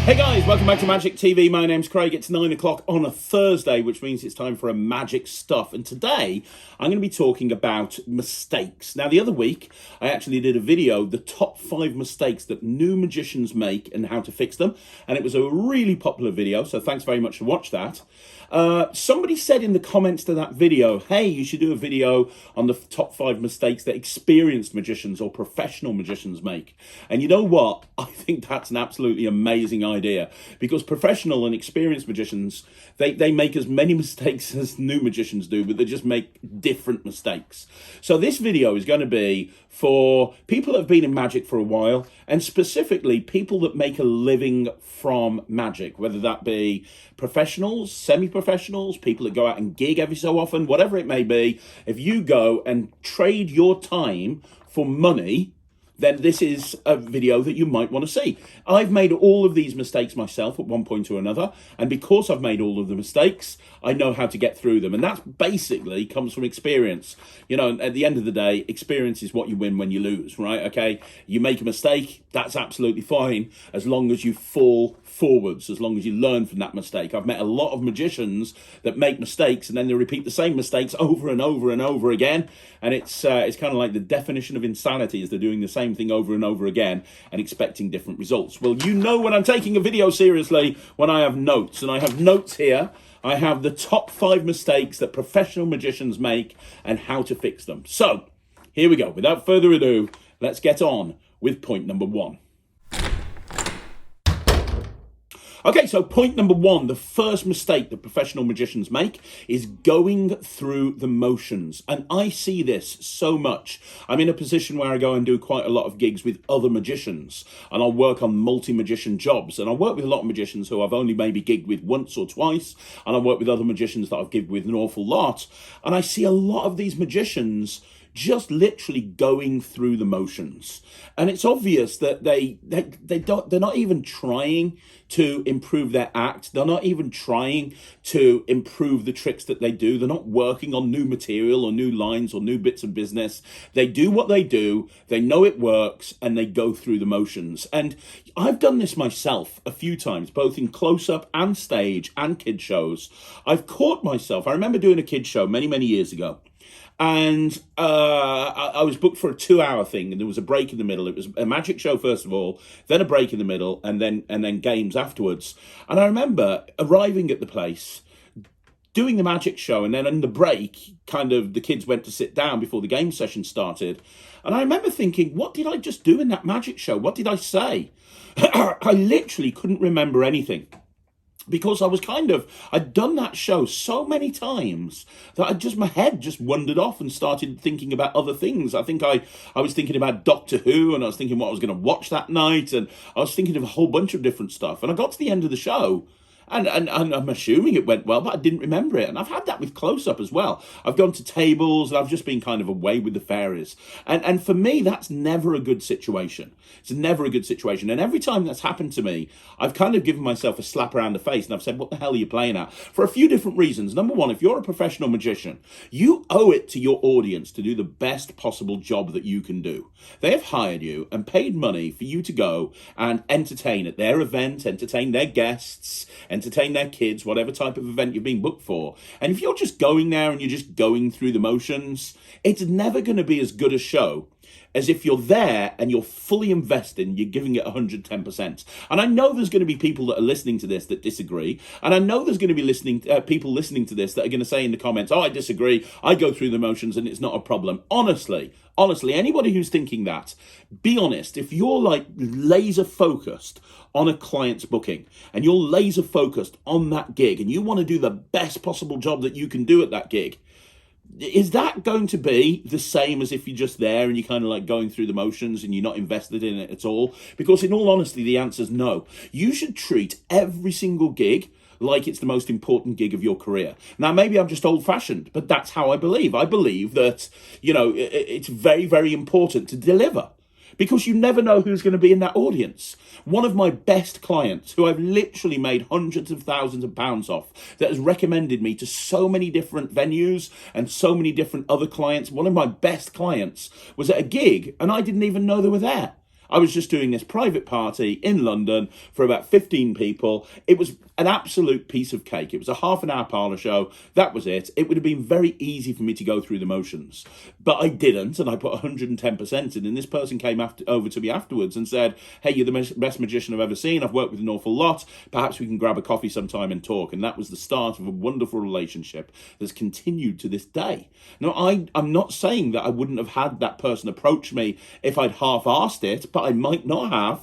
Hey guys, welcome back to Magic TV. My name's Craig. It's 9 o'clock on a Thursday, which means it's time for a magic stuff. And today I'm going to be talking about mistakes. Now, the other week I actually did a video, the top 5 mistakes that new magicians make and how to fix them. And it was a really popular video, so thanks very much for watching that. Somebody said in the comments to that video, hey, you should do a video on the top 5 mistakes that experienced magicians or professional magicians make. And you know what? I think that's an absolutely amazing idea, because professional and experienced magicians, they make as many mistakes as new magicians do, but they just make different mistakes. So this video is going to be for people that have been in magic for a while, and specifically people that make a living from magic, whether that be professionals, semi-professionals, people that go out and gig every so often, whatever it may be. If you go and trade your time for money, then this is a video that you might want to see. I've made all of these mistakes myself at one point or another, and because I've made all of the mistakes, I know how to get through them, and that basically comes from experience. You know, at the end of the day, experience is what you win when you lose, right? Okay, you make a mistake, that's absolutely fine, as long as you fall forwards, as long as you learn from that mistake. I've met a lot of magicians that make mistakes and then they repeat the same mistakes over and over and over again, and it's kind of like the definition of insanity is they're doing the same thing over and over again and expecting different results. Well, you know when I'm taking a video seriously when I have notes, and I have notes here. I have the top 5 mistakes that professional magicians make and how to fix them. So here we go. Without further ado, let's get on with point number 1. Okay, so point number 1, the first mistake that professional magicians make is going through the motions. And I see this so much. I'm in a position where I go and do quite a lot of gigs with other magicians, and I'll work on multi-magician jobs. And I work with a lot of magicians who I've only maybe gigged with once or twice, and I work with other magicians that I've gigged with an awful lot. And I see a lot of these magicians just literally going through the motions, and it's obvious that they're not even trying to improve their act. They're not even trying to improve the tricks that they do. They're not working on new material or new lines or new bits of business. They do what they do, they know it works, and they go through the motions. And I've done this myself a few times, both in close-up and stage and kid shows. I've caught myself. I remember doing a kid show many years ago, and I was booked for a 2-hour thing, and there was a break in the middle. It was a magic show first of all, then a break in the middle, and then games afterwards. And I remember arriving at the place, doing the magic show, and then in the break, kind of the kids went to sit down before the game session started. And I remember thinking, what did I just do in that magic show? What did I say? I literally couldn't remember anything, because I'd done that show so many times that my head just wandered off and started thinking about other things. I think I was thinking about Doctor Who, and I was thinking what I was going to watch that night, and I was thinking of a whole bunch of different stuff. And I got to the end of the show, and I'm assuming it went well, but I didn't remember it. And I've had that with close-up as well. I've gone to tables, and I've just been kind of away with the fairies. And for me, that's never a good situation. It's never a good situation. And every time that's happened to me, I've kind of given myself a slap around the face, and I've said, what the hell are you playing at? For a few different reasons. Number one, if you're a professional magician, you owe it to your audience to do the best possible job that you can do. They have hired you and paid money for you to go and entertain at their event, entertain their guests, entertain their kids, whatever type of event you've been booked for. And if you're just going there and you're just going through the motions, it's never going to be as good a show as if you're there and you're fully invested and you're giving it 110%. And I know there's going to be people that are listening to this that disagree. And I know there's going to be people listening to this that are going to say in the comments, oh, I disagree, I go through the motions and it's not a problem. Honestly, anybody who's thinking that, be honest. If you're like laser focused on a client's booking and you're laser focused on that gig and you want to do the best possible job that you can do at that gig, is that going to be the same as if you're just there and you're kind of like going through the motions and you're not invested in it at all? Because in all honesty, the answer is no. You should treat every single gig like it's the most important gig of your career. Now, maybe I'm just old-fashioned, but that's how I believe. I believe that, you know, it's very, very important to deliver, because you never know who's going to be in that audience. One of my best clients, who I've literally made hundreds of thousands of pounds off, that has recommended me to so many different venues and so many different other clients, one of my best clients was at a gig and I didn't even know they were there. I was just doing this private party in London for about 15 people. It was an absolute piece of cake. It was a half an hour parlour show. That was it. It would have been very easy for me to go through the motions, but I didn't, and I put 110% in. And this person came over to me afterwards and said, "Hey, you're the best magician I've ever seen. I've worked with an awful lot. Perhaps we can grab a coffee sometime and talk." And that was the start of a wonderful relationship that's continued to this day. Now, I'm not saying that I wouldn't have had that person approach me if I'd half-arsed it, but I might not have.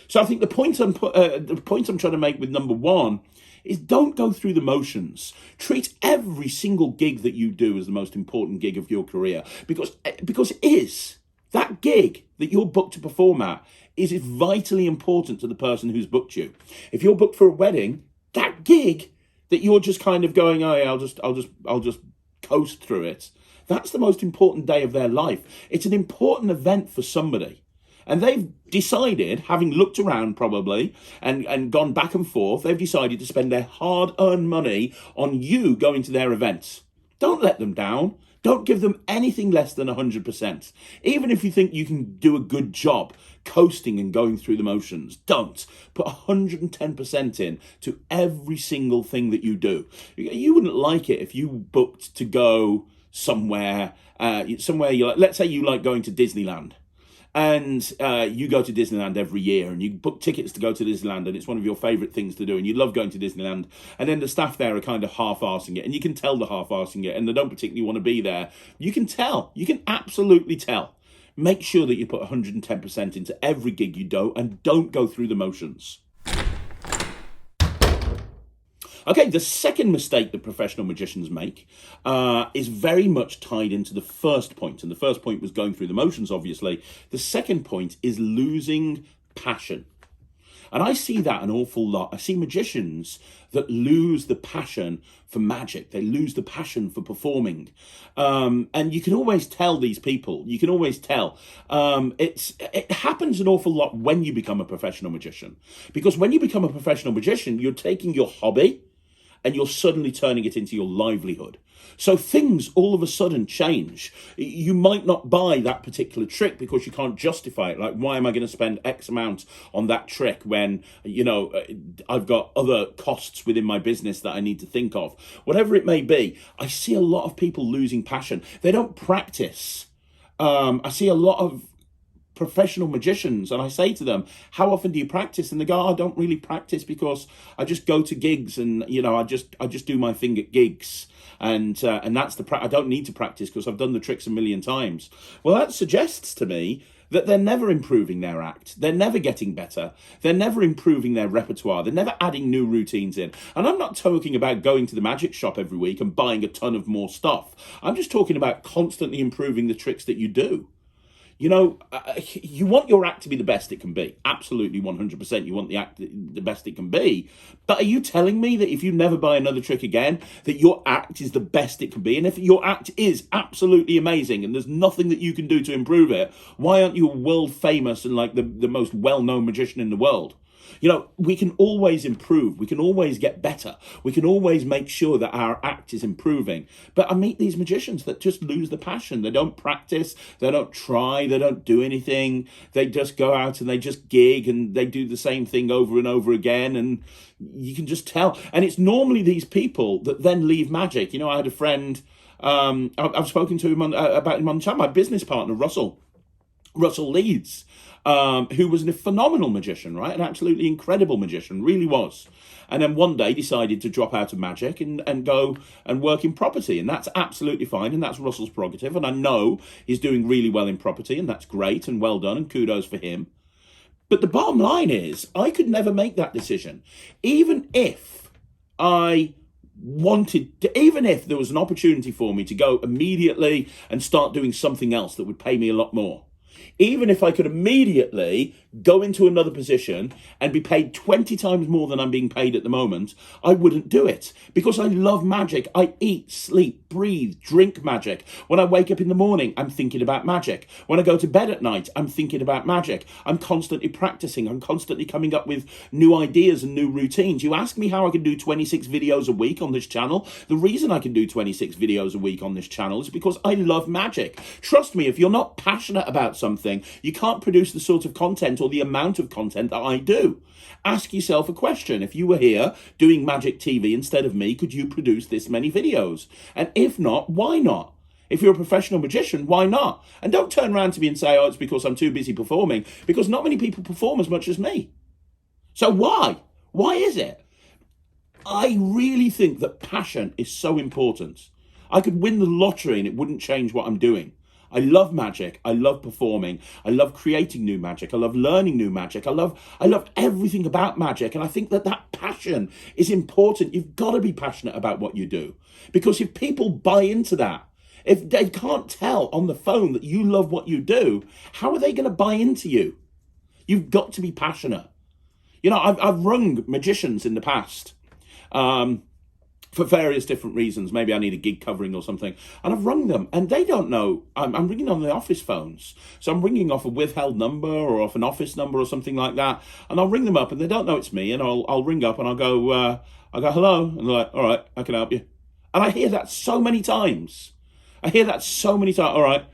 So I think the point I'm trying to make with number one is don't go through the motions. Treat every single gig that you do as the most important gig of your career, because it is. That gig that you're booked to perform at is vitally important to the person who's booked you. If you're booked for a wedding, that gig that you're just kind of going, "Oh yeah, I'll just coast through it," that's the most important day of their life. It's an important event for somebody. And they've decided, having looked around probably and gone back and forth, they've decided to spend their hard-earned money on you going to their events. Don't let them down. Don't give them anything less than 100%. Even if you think you can do a good job coasting and going through the motions, don't. Put 110% in to every single thing that you do. You wouldn't like it if you booked to go somewhere you like. Let's say you like going to Disneyland. And you go to Disneyland every year and you book tickets to go to Disneyland and it's one of your favourite things to do and you love going to Disneyland, and then the staff there are kind of half-arsing it, and you can tell they're half-arsing it and they don't particularly want to be there. You can tell. You can absolutely tell. Make sure that you put 110% into every gig you do and don't go through the motions. Okay, the second mistake that professional magicians make is very much tied into the first point. And the first point was going through the motions, obviously. The second point is losing passion. And I see that an awful lot. I see magicians that lose the passion for magic. They lose the passion for performing. And you can always tell these people. You can always tell. It happens an awful lot when you become a professional magician. Because when you become a professional magician, you're taking your hobby and you're suddenly turning it into your livelihood. So things all of a sudden change. You might not buy that particular trick because you can't justify it. Like, why am I going to spend X amount on that trick when, I've got other costs within my business that I need to think of? Whatever it may be, I see a lot of people losing passion. They don't practice. I see a lot of professional magicians and I say to them, "How often do you practice?" And they go, "I don't really practice because I just go to gigs and I just do my thing at gigs and that's I don't need to practice because I've done the tricks a million times." Well, that suggests to me that they're never improving their act. They're never getting better. They're never improving their repertoire. They're never adding new routines in. And I'm not talking about going to the magic shop every week and buying a ton of more stuff. I'm just talking about constantly improving the tricks that you do. You want your act to be the best it can be. Absolutely 100%. You want the act the best it can be. But are you telling me that if you never buy another trick again, that your act is the best it can be? And if your act is absolutely amazing and there's nothing that you can do to improve it, why aren't you world famous and like the most well-known magician in the world? We can always improve. We can always get better. We can always make sure that our act is improving. But I meet these magicians that just lose the passion. They don't practice. They don't try. They don't do anything. They just go out and they just gig and they do the same thing over and over again. And you can just tell. And it's normally these people that then leave magic. I had a friend, I've spoken to him about him on the chat, my business partner, Russell Leeds. Who was a phenomenal magician, right? An absolutely incredible magician, really was. And then one day decided to drop out of magic and go and work in property. And that's absolutely fine. And that's Russell's prerogative. And I know he's doing really well in property. And that's great and well done and kudos for him. But the bottom line is I could never make that decision. Even if I wanted to, even if there was an opportunity for me to go immediately and start doing something else that would pay me a lot more. Even if I could immediately go into another position and be paid 20 times more than I'm being paid at the moment, I wouldn't do it because I love magic. I eat, sleep, breathe, drink magic. When I wake up in the morning, I'm thinking about magic. When I go to bed at night, I'm thinking about magic. I'm constantly practicing. I'm constantly coming up with new ideas and new routines. You ask me how I can do 26 videos a week on this channel. The reason I can do 26 videos a week on this channel is because I love magic. Trust me, if you're not passionate about something, you can't produce the sort of content or the amount of content that I do. Ask yourself a question. If you were here doing Magic TV instead of me, could you produce this many videos? And if not, why not? If you're a professional magician, why not? And don't turn around to me and say, oh, it's because I'm too busy performing, because not many people perform as much as me. So why? Why is it? I really think that passion is so important. I could win the lottery and it wouldn't change what I'm doing. I love magic. I love performing. I love creating new magic. I love learning new magic. I love everything about magic. And I think that passion is important. You've got to be passionate about what you do. Because if people buy into that, if they can't tell on the phone that you love what you do, how are they going to buy into you? You've got to be passionate. You know, I've rung magicians in the past. For various different reasons. Maybe I need a gig covering or something. And I've rung them and they don't know. I'm ringing on the office phones. So I'm ringing off a withheld number or off an office number or something like that. And I'll ring them up and they don't know it's me. And I'll ring up and I'll go, hello. And they're like, all right, I can help you. And I hear that so many times. All right.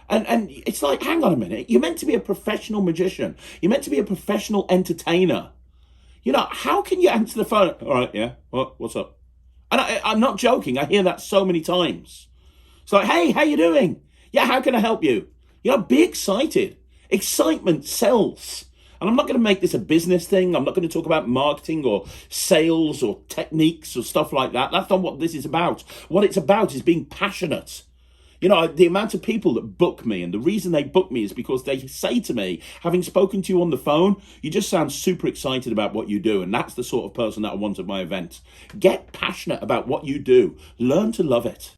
And it's like, hang on a minute. You're meant to be a professional magician. You're meant to be a professional entertainer. You know, how can you answer the phone? All right, yeah. What's up? And I'm not joking. I hear that so many times. It's like, hey, how you doing? Yeah, how can I help you? You know, be excited. Excitement sells. And I'm not going to make this a business thing. I'm not going to talk about marketing or sales or techniques or stuff like that. That's not what this is about. What it's about is being passionate. You know, the amount of people that book me, and the reason they book me is because they say to me, having spoken to you on the phone, you just sound super excited about what you do. And that's the sort of person that I want at my event. Get passionate about what you do. Learn to love it.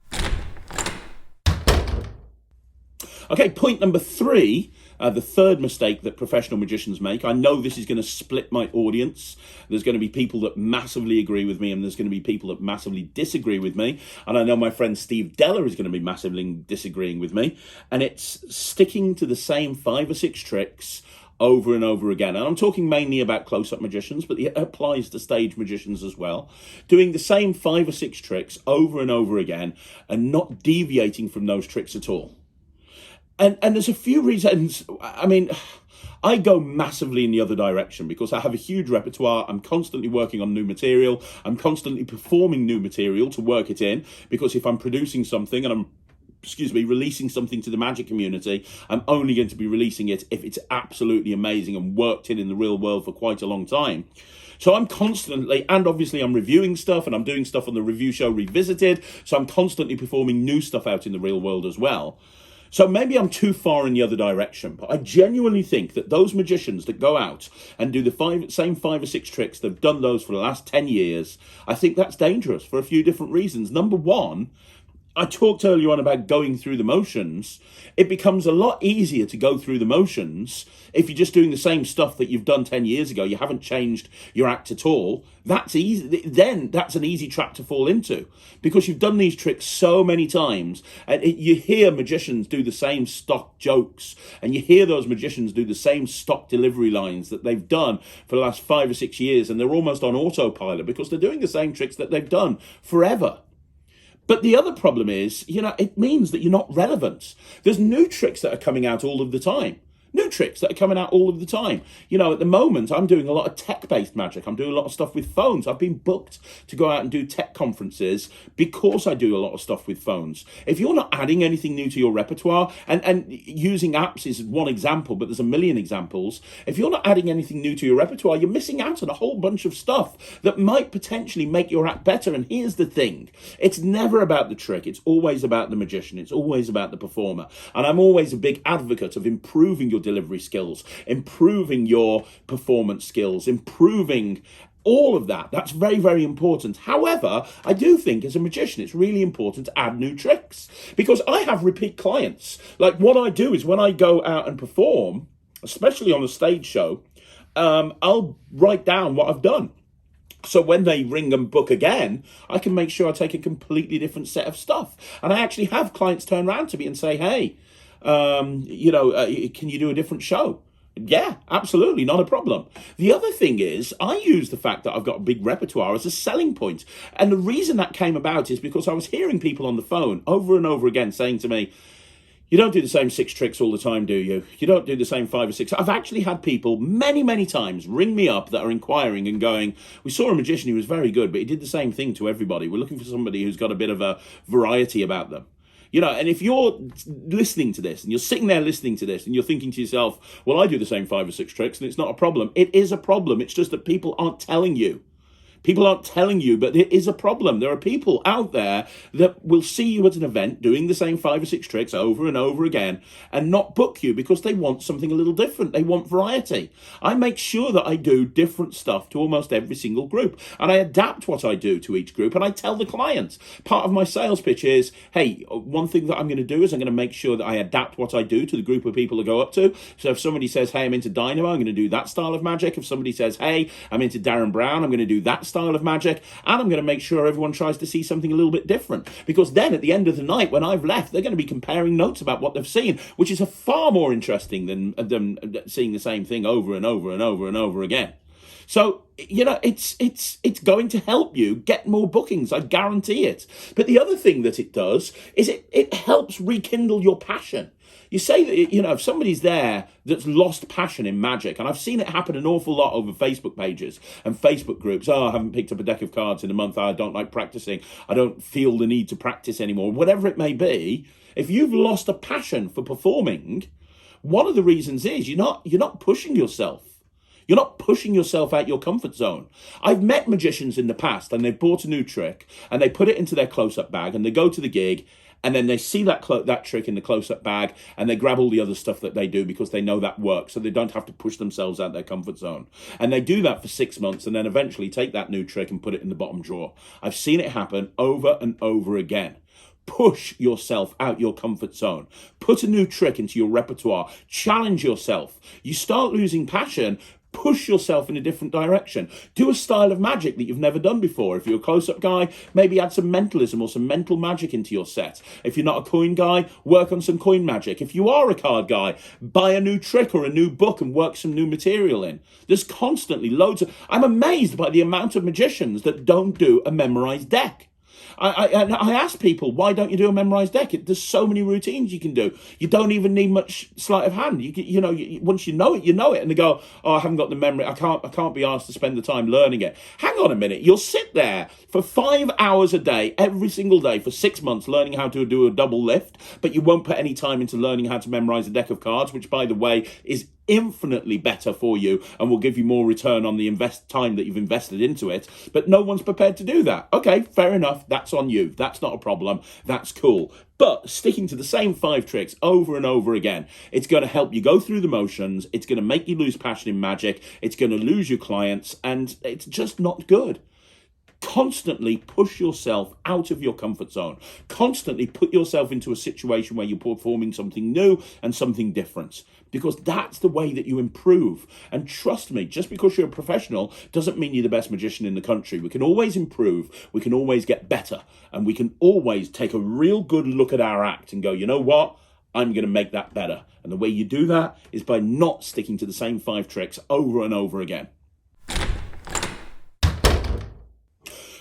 Okay, point number 3. The third mistake that professional magicians make. I know this is going to split my audience. There's going to be people that massively agree with me and there's going to be people that massively disagree with me. And I know my friend Steve Della is going to be massively disagreeing with me. And it's sticking to the same 5 or 6 tricks over and over again. And I'm talking mainly about close-up magicians, but it applies to stage magicians as well. Doing the same 5 or 6 tricks over and over again and not deviating from those tricks at all. And there's a few reasons. I mean, I go massively in the other direction because I have a huge repertoire. I'm constantly working on new material. I'm constantly performing new material to work it in, because if I'm producing something and I'm releasing something to the magic community, I'm only going to be releasing it if it's absolutely amazing and worked in the real world for quite a long time. So I'm constantly, and obviously I'm reviewing stuff and I'm doing stuff on the review show Revisited. So I'm constantly performing new stuff out in the real world as well. So maybe I'm too far in the other direction, but I genuinely think that those magicians that go out and do the same 5 or 6 tricks, they've done those for the last 10 years, I think that's dangerous for a few different reasons. Number one, I talked earlier on about going through the motions. It becomes a lot easier to go through the motions if you're just doing the same stuff that you've done 10 years ago. You haven't changed your act at all. That's easy. Then that's an easy trap to fall into, because you've done these tricks so many times. And you hear magicians do the same stock jokes, and you hear those magicians do the same stock delivery lines that they've done for the last 5 or 6 years, and they're almost on autopilot because they're doing the same tricks that they've done forever. But the other problem is, you know, it means that you're not relevant. There's new tricks that are coming out all of the time. New tricks that are coming out all of the time. You know, at the moment, I'm doing a lot of tech-based magic. I'm doing a lot of stuff with phones. I've been booked to go out and do tech conferences because I do a lot of stuff with phones. If you're not adding anything new to your repertoire, and using apps is one example, but there's a million examples. If you're not adding anything new to your repertoire, you're missing out on a whole bunch of stuff that might potentially make your act better. And here's the thing. It's never about the trick. It's always about the magician. It's always about the performer. And I'm always a big advocate of improving your delivery skills, improving your performance skills, improving all of that. That's very, very important. However, I do think as a magician, it's really important to add new tricks, because I have repeat clients. Like, what I do is when I go out and perform, especially on a stage show, I'll write down what I've done. So when they ring and book again, I can make sure I take a completely different set of stuff. And I actually have clients turn around to me and say, hey, can you do a different show? Yeah, absolutely, not a problem. The other thing is, I use the fact that I've got a big repertoire as a selling point. And the reason that came about is because I was hearing people on the phone over and over again saying to me, You don't do the same 6 tricks all the time, do you? You don't do the same 5 or 6. I've actually had people many, many times ring me up that are inquiring and going, we saw a magician who was very good, but he did the same thing to everybody. We're looking for somebody who's got a bit of a variety about them. You know, and if you're listening to this and you're sitting there listening to this and you're thinking to yourself, well, I do the same 5 or 6 tricks and it's not a problem. It is a problem. It's just that people aren't telling you. People aren't telling you, but it is a problem. There are people out there that will see you at an event doing the same 5 or 6 tricks over and over again and not book you because they want something a little different. They want variety. I make sure that I do different stuff to almost every single group, and I adapt what I do to each group, and I tell the clients. Part of my sales pitch is, hey, one thing that I'm going to do is I'm going to make sure that I adapt what I do to the group of people I go up to. So if somebody says, hey, I'm into Dynamo, I'm going to do that style of magic. If somebody says, hey, I'm into Darren Brown, I'm going to do that style of magic, and I'm going to make sure everyone tries to see something a little bit different, because then at the end of the night when I've left, they're going to be comparing notes about what they've seen, which is a far more interesting than seeing the same thing over and over and over and over again. So, you know, it's going to help you get more bookings, I guarantee it. But the other thing that it does is it helps rekindle your passion. You say that, you know, if somebody's there that's lost passion in magic, and I've seen it happen an awful lot over Facebook pages and Facebook groups. Oh, I haven't picked up a deck of cards in a month. I don't like practicing. I don't feel the need to practice anymore. Whatever it may be, if you've lost a passion for performing, one of the reasons is you're not pushing yourself. You're not pushing yourself out your comfort zone. I've met magicians in the past and they've bought a new trick and they put it into their close-up bag and they go to the gig and then they see that trick in the close-up bag and they grab all the other stuff that they do because they know that works, so they don't have to push themselves out their comfort zone. And they do that for 6 months and then eventually take that new trick and put it in the bottom drawer. I've seen it happen over and over again. Push yourself out your comfort zone. Put a new trick into your repertoire. Challenge yourself. You start losing passion, push yourself in a different direction. Do a style of magic that you've never done before. If you're a close-up guy, maybe add some mentalism or some mental magic into your set. If you're not a coin guy, work on some coin magic. If you are a card guy, buy a new trick or a new book and work some new material in. There's constantly loads of... I'm amazed by the amount of magicians that don't do a memorized deck. I ask people, why don't you do a memorized deck? There's so many routines you can do. You don't even need much sleight of hand. Once you know it, you know it. And they go, oh, I haven't got the memory. I can't be asked to spend the time learning it. Hang on a minute. You'll sit there for 5 hours a day, every single day for 6 months, learning how to do a double lift, but you won't put any time into learning how to memorize a deck of cards, which, by the way, is infinitely better for you and will give you more return on the time that you've invested into it. But no one's prepared to do that. Okay, fair enough. That's on you. That's not a problem. That's cool. But sticking to the same 5 tricks over and over again, it's going to help you go through the motions. It's going to make you lose passion in magic. It's going to lose your clients, and it's just not good. Constantly push yourself out of your comfort zone. Constantly put yourself into a situation where you're performing something new and something different, because that's the way that you improve. And trust me, just because you're a professional doesn't mean you're the best magician in the country. We can always improve. We can always get better. And we can always take a real good look at our act and go, you know what? I'm going to make that better. And the way you do that is by not sticking to the same 5 tricks over and over again.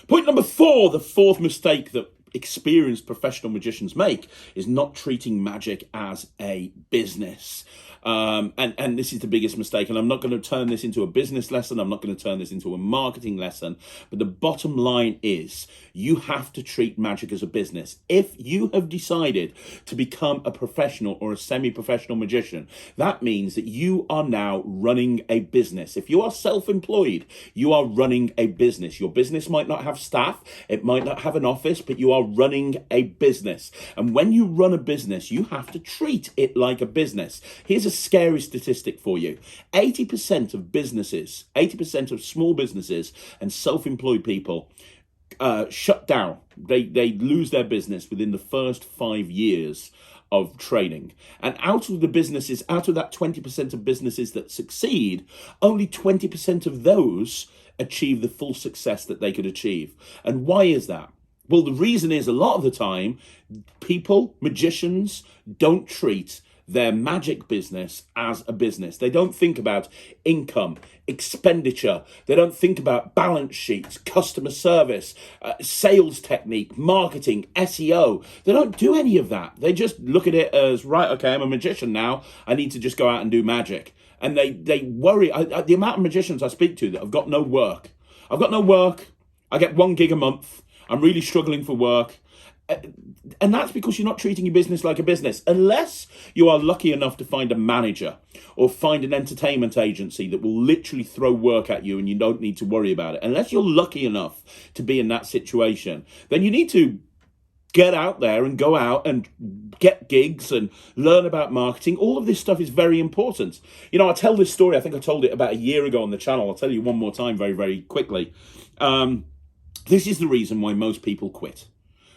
Point number 4, the 4th mistake that experienced professional magicians make is not treating magic as a business. And this is the biggest mistake. And I'm not going to turn this into a business lesson. I'm not going to turn this into a marketing lesson. But the bottom line is you have to treat magic as a business. If you have decided to become a professional or a semi-professional magician, that means that you are now running a business. If you are self-employed, you are running a business. Your business might not have staff. It might not have an office, but you are running a business. And when you run a business, you have to treat it like a business. Here's a scary statistic for you. 80% of businesses, 80% of small businesses and self-employed people shut down. They lose their business within the first 5 years of training. And out of that 20% of businesses that succeed, only 20% of those achieve the full success that they could achieve. And why is that? Well, the reason is a lot of the time, magicians don't treat their magic business as a business. They don't think about income, expenditure. They don't think about balance sheets, customer service, sales technique, marketing, SEO. They don't do any of that. They just look at it as, right, okay, I'm a magician now. I need to just go out and do magic. And they worry. The amount of magicians I speak to that have got no work. I've got no work. I get 1 gig a month. I'm really struggling for work. And that's because you're not treating your business like a business. Unless you are lucky enough to find a manager or find an entertainment agency that will literally throw work at you and you don't need to worry about it. Unless you're lucky enough to be in that situation, then you need to get out there and go out and get gigs and learn about marketing. All of this stuff is very important. You know, I tell this story, I think I told it about a year ago on the channel. I'll tell you one more time very, very quickly. This is the reason why most people quit.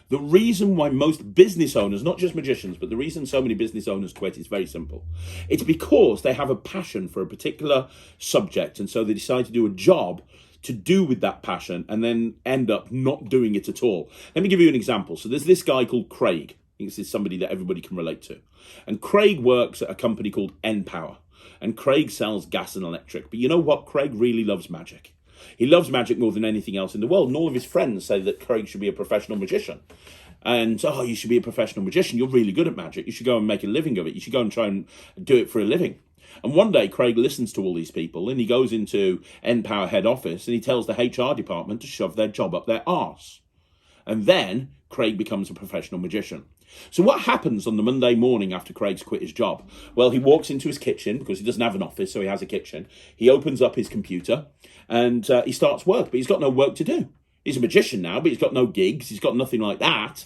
The reason why most business owners, not just magicians, but the reason so many business owners quit is very simple. It's because they have a passion for a particular subject, and so they decide to do a job to do with that passion and then end up not doing it at all. Let me give you an example. So there's this guy called Craig. I think this is somebody that everybody can relate to. And Craig works at a company called npower. And Craig sells gas and electric. But you know what? Craig really loves magic. He loves magic more than anything else in the world. And all of his friends say that Craig should be a professional magician. And, oh, you should be a professional magician. You're really good at magic. You should go and make a living of it. You should go and try and do it for a living. And one day, Craig listens to all these people and he goes into npower head office and he tells the HR department to shove their job up their arse. And then Craig becomes a professional magician. So what happens on the Monday morning after Craig's quit his job? Well, he walks into his kitchen because he doesn't have an office, so he has a kitchen. He opens up his computer and he starts work, but he's got no work to do. He's a magician now, but he's got no gigs. He's got nothing like that.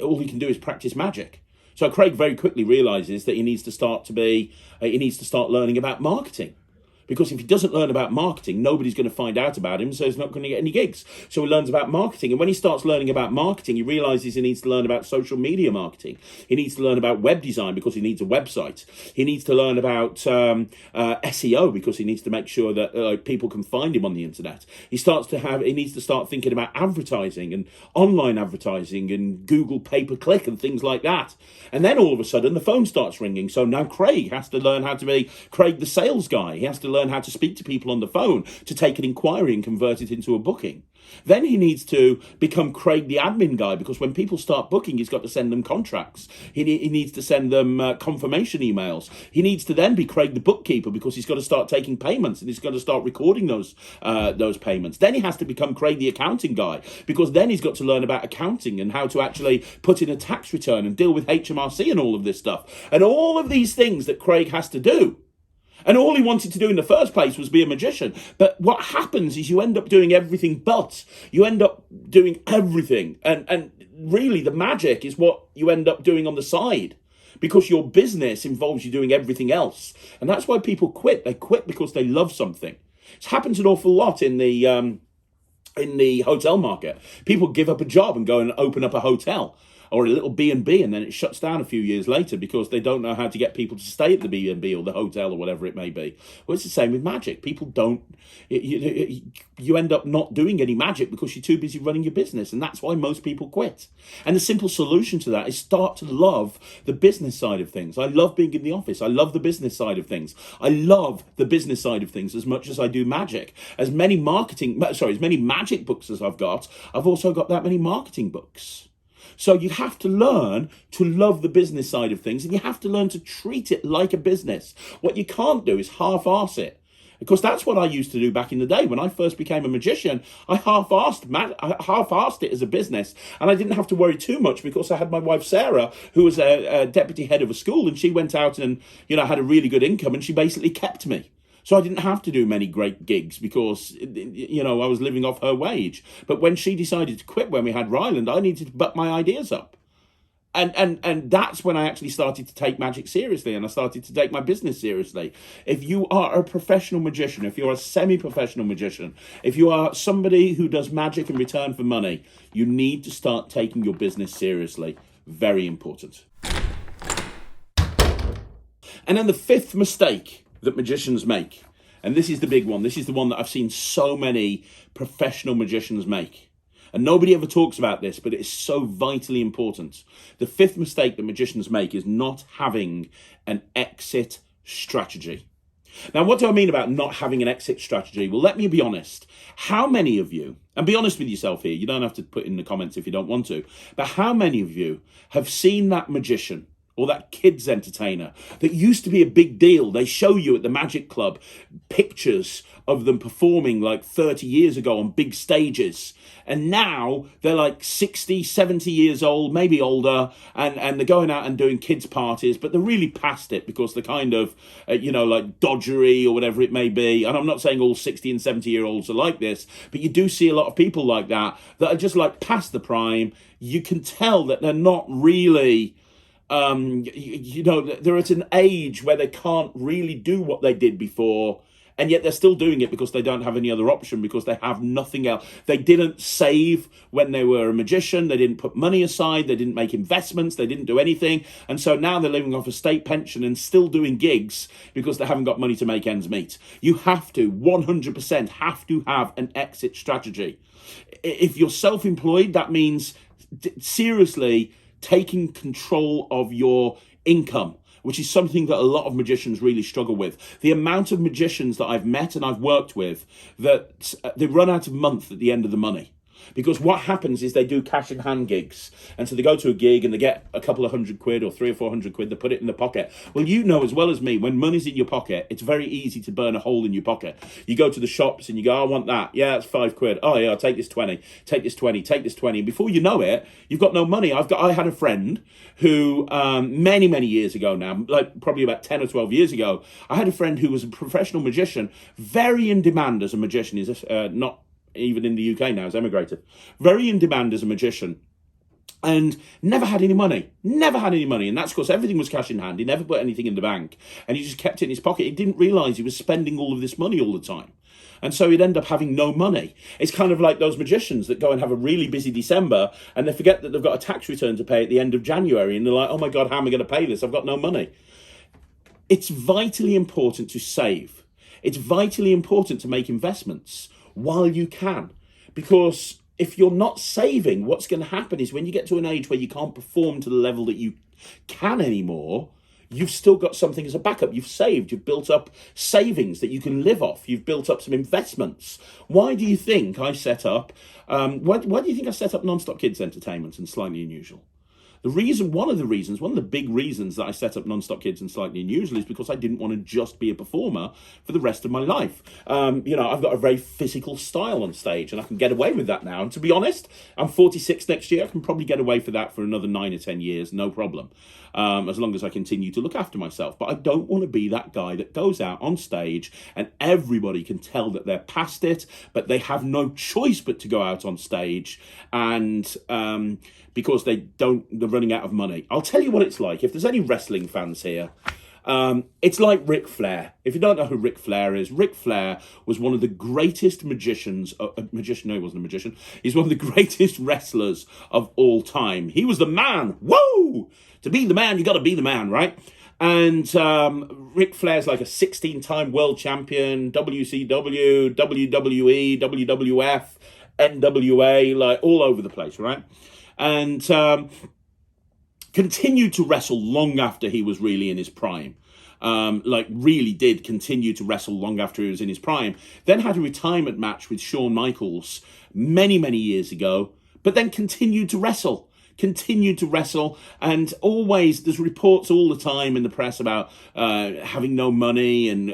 All he can do is practice magic. So Craig very quickly realizes that he needs to start learning about marketing. Because if he doesn't learn about marketing, nobody's going to find out about him, so he's not going to get any gigs. So he learns about marketing. And when he starts learning about marketing, he realizes he needs to learn about social media marketing. He needs to learn about web design because he needs a website. He needs to learn about SEO because he needs to make sure that people can find him on the internet. He needs to start thinking about advertising and online advertising and Google pay-per-click and things like that. And then all of a sudden, the phone starts ringing. So now Craig has to learn how to be Craig the sales guy. He has to learn how to speak to people on the phone to take an inquiry and convert it into a booking. Then he needs to become Craig the admin guy because when people start booking, he's got to send them contracts. He needs to send them confirmation emails. He needs to then be Craig the bookkeeper because he's got to start taking payments and he's got to start recording those payments. Then he has to become Craig the accounting guy because then he's got to learn about accounting and how to actually put in a tax return and deal with HMRC and all of this stuff. And all of these things that Craig has to do. And all he wanted to do in the first place was be a magician. But what happens is you end up doing everything but. You end up doing everything. And really the magic is what you end up doing on the side. Because your business involves you doing everything else. And that's why people quit. They quit because they love something. It's happens an awful lot in the hotel market. People give up a job and go and open up a hotel. Or a little B&B, and then it shuts down a few years later because they don't know how to get people to stay at the B&B or the hotel or whatever it may be. Well, it's the same with magic. People don't, you end up not doing any magic because you're too busy running your business, and that's why most people quit. And the simple solution to that is start to love the business side of things. I love being in the office. I love the business side of things. I love the business side of things as much as I do magic. As many magic books as I've got, I've also got that many marketing books. So you have to learn to love the business side of things and you have to learn to treat it like a business. What you can't do is half-arse it. Because that's what I used to do back in the day. When I first became a magician, I half-arsed it as a business. And I didn't have to worry too much because I had my wife, Sarah, who was a deputy head of a school. And she went out and, had a really good income and she basically kept me. So I didn't have to do many great gigs because, I was living off her wage. But when she decided to quit when we had Ryland, I needed to butt my ideas up. And that's when I actually started to take magic seriously and I started to take my business seriously. If you are a professional magician, if you're a semi-professional magician, if you are somebody who does magic in return for money, you need to start taking your business seriously. Very important. And then the fifth mistake that magicians make, and this is the big one, this is the one that I've seen so many professional magicians make. And nobody ever talks about this, but it is so vitally important. The fifth mistake that magicians make is not having an exit strategy. Now, what do I mean about not having an exit strategy? Well, let me be honest. How many of you, and be honest with yourself here, you don't have to put in the comments if you don't want to, but how many of you have seen that magician or that kids entertainer that used to be a big deal? They show you at the Magic Club pictures of them performing like 30 years ago on big stages. And now they're like 60, 70 years old, maybe older, and they're going out and doing kids' parties, but they're really past it because they're kind of, like dodgery or whatever it may be. And I'm not saying all 60 and 70-year-olds are like this, but you do see a lot of people like that are just like past the prime. You can tell that they're not really... they're at an age where they can't really do what they did before, and yet they're still doing it because they don't have any other option, because they have nothing else. They didn't save when they were a magician. They didn't put money aside. They didn't make investments. They didn't do anything. And so now they're living off a state pension and still doing gigs because they haven't got money to make ends meet. You have to, 100% have to have an exit strategy. If you're self-employed, that means seriously taking control of your income, which is something that a lot of magicians really struggle with. The amount of magicians that I've met and I've worked with, that they run out of month at the end of the money. Because what happens is they do cash in hand gigs. And so they go to a gig and they get a couple of £100 or 300 or 400 quid, they put it in the pocket. Well, you know as well as me, when money's in your pocket, it's very easy to burn a hole in your pocket. You go to the shops and you go, I want that. Yeah, that's £5. Oh yeah, I'll take this 20, take this 20, take this 20. And before you know it, you've got no money. I had a friend who many years ago now, like probably about 10 or 12 years ago, I had a friend who was a professional magician, very in demand as a magician. He's not even in the UK now, has emigrated. Very in demand as a magician. And never had any money. And that's because everything was cash in hand. He never put anything in the bank. And he just kept it in his pocket. He didn't realise he was spending all of this money all the time. And so he'd end up having no money. It's kind of like those magicians that go and have a really busy December and they forget that they've got a tax return to pay at the end of January. And they're like, oh my God, how am I going to pay this? I've got no money. It's vitally important to save. It's vitally important to make investments while you can, because if you're not saving, what's going to happen is when you get to an age where you can't perform to the level that you can anymore, you've still got something as a backup. You've saved, you've built up savings that you can live off, you've built up some investments. Why do you think I set up why do you think I set up Non-Stop Kids Entertainment and Slightly Unusual? One of the big reasons that I set up Non-Stop Kids and Slightly Unusual is because I didn't want to just be a performer for the rest of my life. I've got a very physical style on stage and I can get away with that now. And to be honest, I'm 46 next year. I can probably get away for that for another 9 or 10 years, no problem. As long as I continue to look after myself. But I don't want to be that guy that goes out on stage and everybody can tell that they're past it, but they have no choice but to go out on stage and because they're running out of money. I'll tell you what it's like. If there's any wrestling fans here, it's like Ric Flair. If you don't know who Ric Flair is, Ric Flair was one of the greatest magicians. No, he wasn't a magician. He's one of the greatest wrestlers of all time. He was the man. Woo! To be the man, you got to be the man, right? And Ric Flair's like a 16-time world champion, WCW, WWE, WWF, NWA, like all over the place, right? And continued to wrestle long after he was really in his prime. Really did continue to wrestle long after he was in his prime. Then had a retirement match with Shawn Michaels many years ago, but then continued to wrestle, and always there's reports all the time in the press about having no money and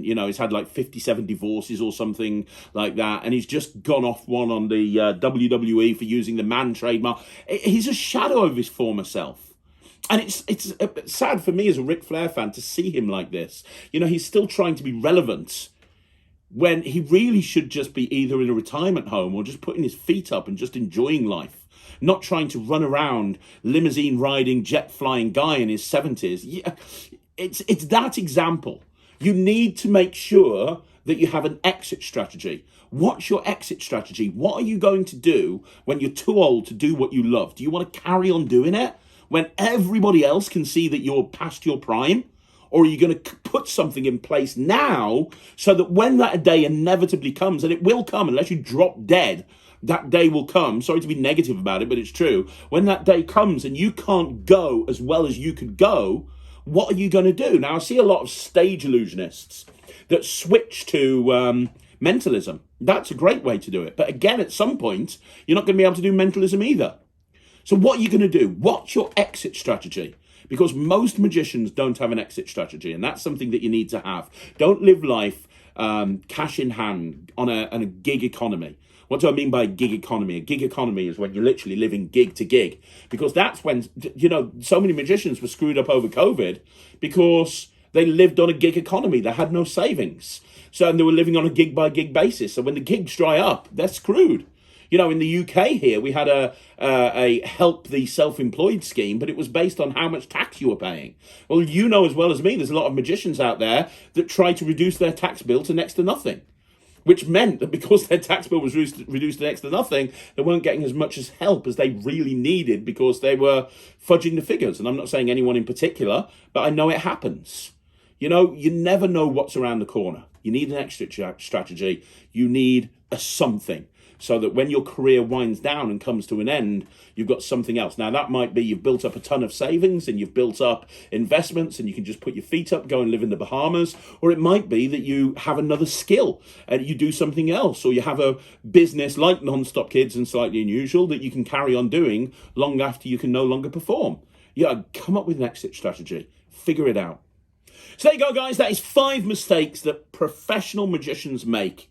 he's had like 57 divorces or something like that, and he's just gone off one on the WWE for using the man trademark. He's a shadow of his former self. And it's sad for me as a Ric Flair fan to see him like this. He's still trying to be relevant when he really should just be either in a retirement home or just putting his feet up and just enjoying life. Not trying to run around limousine riding, jet flying guy in his 70s. Yeah, it's that example. You need to make sure that you have an exit strategy. What's your exit strategy? What are you going to do when you're too old to do what you love? Do you want to carry on doing it when everybody else can see that you're past your prime? Or are you going to put something in place now so that when that day inevitably comes, and it will come unless you drop dead that day will come. Sorry to be negative about it, but it's true. When that day comes and you can't go as well as you could go, what are you going to do? Now, I see a lot of stage illusionists that switch to mentalism. That's a great way to do it. But again, at some point, you're not going to be able to do mentalism either. So what are you going to do? What's your exit strategy? Because most magicians don't have an exit strategy, and that's something that you need to have. Don't live life cash in hand on a gig economy. What do I mean by gig economy? A gig economy is when you're literally living gig to gig, because that's when, so many magicians were screwed up over COVID because they lived on a gig economy. They had no savings. So, and they were living on a gig by gig basis. So when the gigs dry up, they're screwed. In the UK here, we had a help the self-employed scheme, but it was based on how much tax you were paying. Well, you know as well as me, there's a lot of magicians out there that try to reduce their tax bill to next to nothing, which meant that because their tax bill was reduced to next to nothing, they weren't getting as much as help as they really needed because they were fudging the figures. And I'm not saying anyone in particular, but I know it happens. You never know what's around the corner. You need an exit strategy. You need a something, so that when your career winds down and comes to an end, you've got something else. Now, that might be you've built up a ton of savings and you've built up investments and you can just put your feet up, go and live in the Bahamas. Or it might be that you have another skill and you do something else. Or you have a business like Non-Stop Kids and Slightly Unusual that you can carry on doing long after you can no longer perform. Come up with an exit strategy. Figure it out. So there you go, guys. That is 5 mistakes that professional magicians make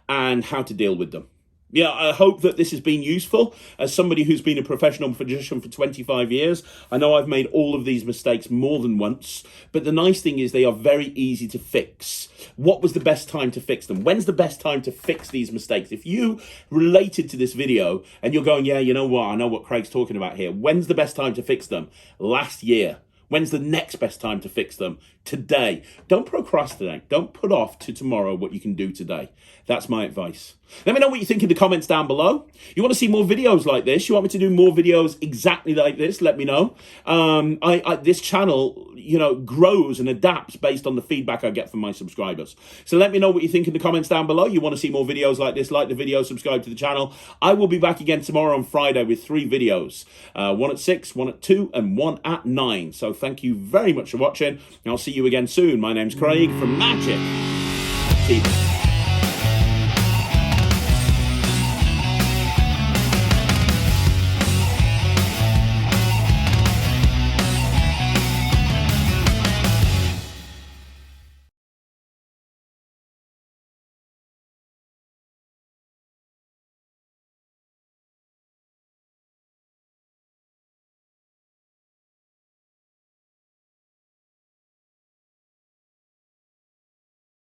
and how to deal with them. I hope that this has been useful. As somebody who's been a professional magician for 25 years, I know I've made all of these mistakes more than once, but the nice thing is they are very easy to fix. What was the best time to fix them? When's the best time to fix these mistakes? If you related to this video and you're going, yeah, you know what, I know what Craig's talking about here. When's the best time to fix them? Last year. When's the next best time to fix them? Today. Don't procrastinate. Don't put off to tomorrow what you can do today. That's my advice. Let me know what you think in the comments down below. You want to see more videos like this? You want me to do more videos exactly like this? Let me know. This channel, grows and adapts based on the feedback I get from my subscribers. So let me know what you think in the comments down below. You want to see more videos like this? Like the video, subscribe to the channel. I will be back again tomorrow on Friday with 3 videos. 1 at 6, 1 at 2, and 1 at 9. So thank you very much for watching. I'll see you again soon. My name's Craig from Magic TV.